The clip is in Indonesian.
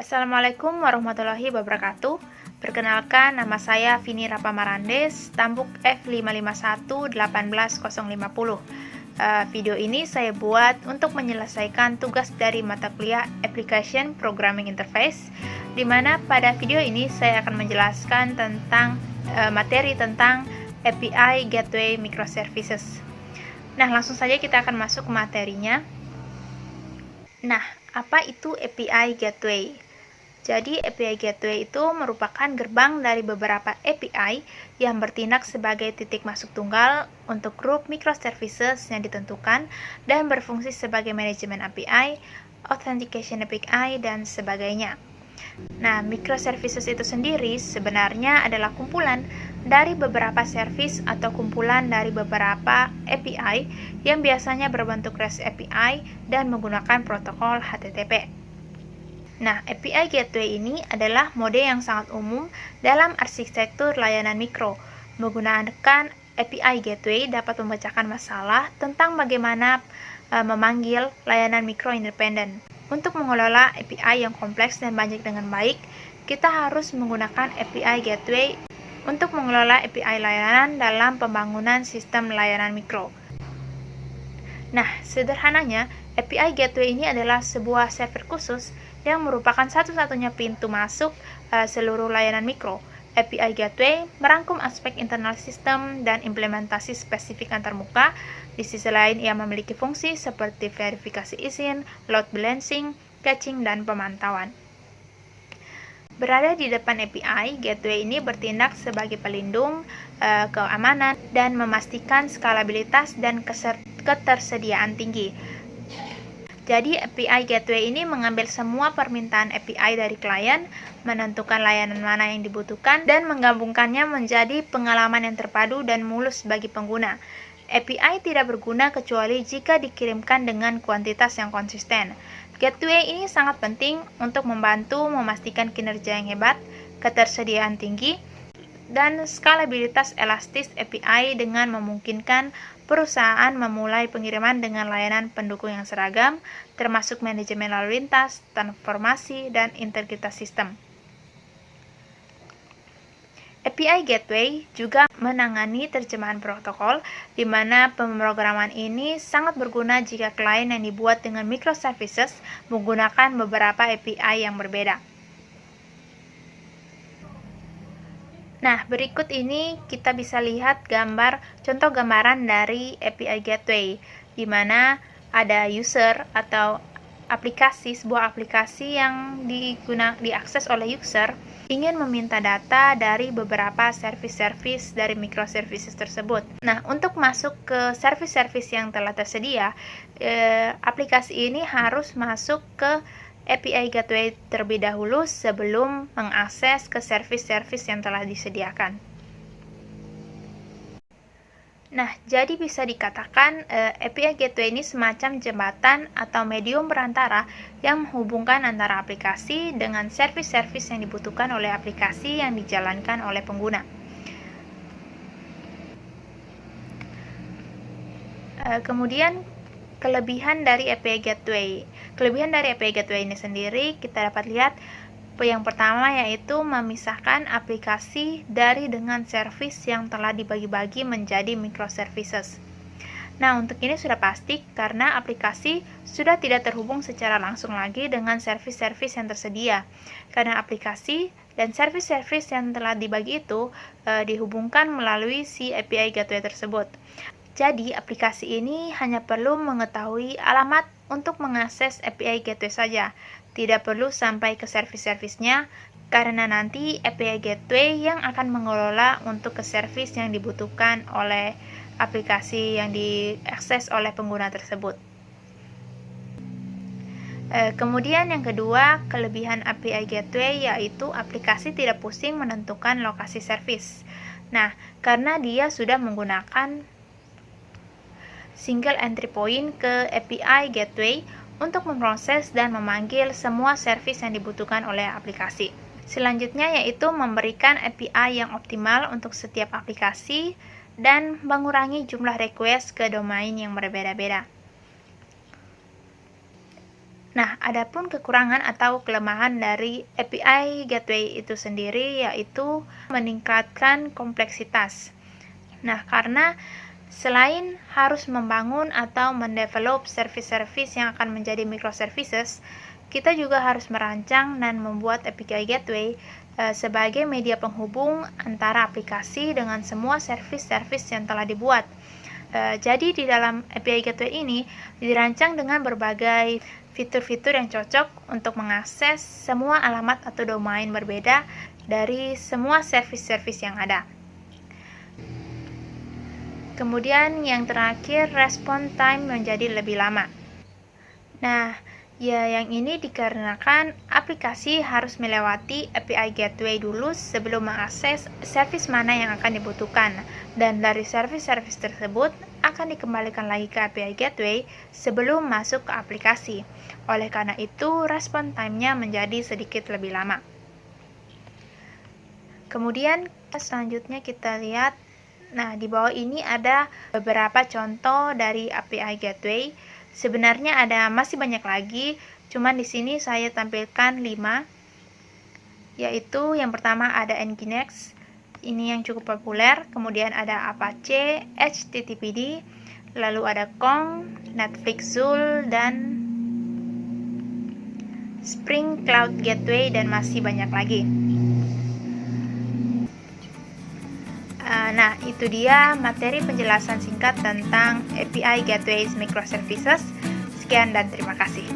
Assalamualaikum warahmatullahi wabarakatuh. Perkenalkan, nama saya Vini Rapamarandes, tambuk F551-18050. Video ini saya buat untuk menyelesaikan tugas dari mata kuliah Application Programming Interface, di mana pada video ini saya akan menjelaskan tentang materi tentang API Gateway Microservices. Nah, langsung saja kita akan masuk ke materinya. Nah, apa itu API Gateway? Jadi, API Gateway itu merupakan gerbang dari beberapa API yang bertindak sebagai titik masuk tunggal untuk grup microservices yang ditentukan dan berfungsi sebagai manajemen API, authentication API, dan sebagainya. Nah, microservices itu sendiri sebenarnya adalah kumpulan dari beberapa service atau kumpulan dari beberapa API yang biasanya berbentuk REST API dan menggunakan protokol HTTP. Nah, API Gateway ini adalah mode yang sangat umum dalam arsitektur layanan mikro. Menggunakan API Gateway dapat memecahkan masalah tentang bagaimana memanggil layanan mikro independen. Untuk mengelola API yang kompleks dan banyak dengan baik, kita harus menggunakan API Gateway untuk mengelola API layanan dalam pembangunan sistem layanan mikro. Nah, sederhananya, API Gateway ini adalah sebuah server khusus yang merupakan satu-satunya pintu masuk seluruh layanan mikro. API Gateway merangkum aspek internal sistem dan implementasi spesifik antarmuka. Di sisi lain, ia memiliki fungsi seperti verifikasi izin, load balancing, caching, dan pemantauan. Berada di depan API, Gateway ini bertindak sebagai pelindung keamanan dan memastikan skalabilitas dan ketersediaan tinggi. Jadi, API Gateway ini mengambil semua permintaan API dari klien, menentukan layanan mana yang dibutuhkan, dan menggabungkannya menjadi pengalaman yang terpadu dan mulus bagi pengguna. API tidak berguna kecuali jika dikirimkan dengan kuantitas yang konsisten. Gateway ini sangat penting untuk membantu memastikan kinerja yang hebat, ketersediaan tinggi, dan skalabilitas elastis API dengan memungkinkan perusahaan memulai pengiriman dengan layanan pendukung yang seragam, termasuk manajemen lalu lintas, transformasi, dan integritas sistem. API Gateway juga menangani terjemahan protokol, di mana pemrograman ini sangat berguna jika klien yang dibuat dengan microservices menggunakan beberapa API yang berbeda. Nah, berikut ini kita bisa lihat contoh gambaran dari API Gateway, di mana ada user atau sebuah aplikasi yang diakses oleh user ingin meminta data dari beberapa service-service dari microservices tersebut. Nah, untuk masuk ke service-service yang telah tersedia, aplikasi ini harus masuk ke API Gateway terlebih dahulu sebelum mengakses ke service-service yang telah disediakan. Nah, jadi bisa dikatakan API Gateway ini semacam jembatan atau medium perantara yang menghubungkan antara aplikasi dengan service-service yang dibutuhkan oleh aplikasi yang dijalankan oleh pengguna. Kemudian, kelebihan dari API Gateway. Kelebihan dari API Gateway ini sendiri kita dapat lihat yang pertama yaitu memisahkan aplikasi dengan service yang telah dibagi-bagi menjadi microservices. Nah, untuk ini sudah pasti karena aplikasi sudah tidak terhubung secara langsung lagi dengan service-service yang tersedia. Karena aplikasi dan service-service yang telah dibagi itu dihubungkan melalui si API Gateway tersebut. Jadi, aplikasi ini hanya perlu mengetahui alamat untuk mengakses API Gateway saja. Tidak perlu sampai ke service-service-nya, karena nanti API Gateway yang akan mengelola untuk ke service yang dibutuhkan oleh aplikasi yang diakses oleh pengguna tersebut. Kemudian yang kedua, kelebihan API Gateway yaitu aplikasi tidak pusing menentukan lokasi service. Nah, karena dia sudah menggunakan single entry point ke API Gateway untuk memproses dan memanggil semua service yang dibutuhkan oleh aplikasi. Selanjutnya yaitu memberikan API yang optimal untuk setiap aplikasi dan mengurangi jumlah request ke domain yang berbeda-beda. Nah, adapun kekurangan atau kelemahan dari API Gateway itu sendiri yaitu meningkatkan kompleksitas. Nah, karena selain harus membangun atau mendevelop service-service yang akan menjadi microservices, kita juga harus merancang dan membuat API Gateway sebagai media penghubung antara aplikasi dengan semua service-service yang telah dibuat. Jadi di dalam API Gateway ini dirancang dengan berbagai fitur-fitur yang cocok untuk mengakses semua alamat atau domain berbeda dari semua service-service yang ada. Kemudian yang terakhir, respon time menjadi lebih lama. Nah, yang ini dikarenakan aplikasi harus melewati API Gateway dulu sebelum mengakses service mana yang akan dibutuhkan, dan dari service-service tersebut akan dikembalikan lagi ke API Gateway sebelum masuk ke aplikasi. Oleh karena itu, respon time-nya menjadi sedikit lebih lama. Kemudian selanjutnya kita lihat, nah di bawah ini ada beberapa contoh dari API Gateway. Sebenarnya ada masih banyak lagi, cuman di sini saya tampilkan 5, yaitu yang pertama ada Nginx, ini yang cukup populer, kemudian ada Apache, HTTPD, lalu ada Kong, Netflix Zool, dan Spring Cloud Gateway, dan masih banyak lagi. Nah, itu dia materi penjelasan singkat tentang API Gateways Microservices. Sekian dan terima kasih.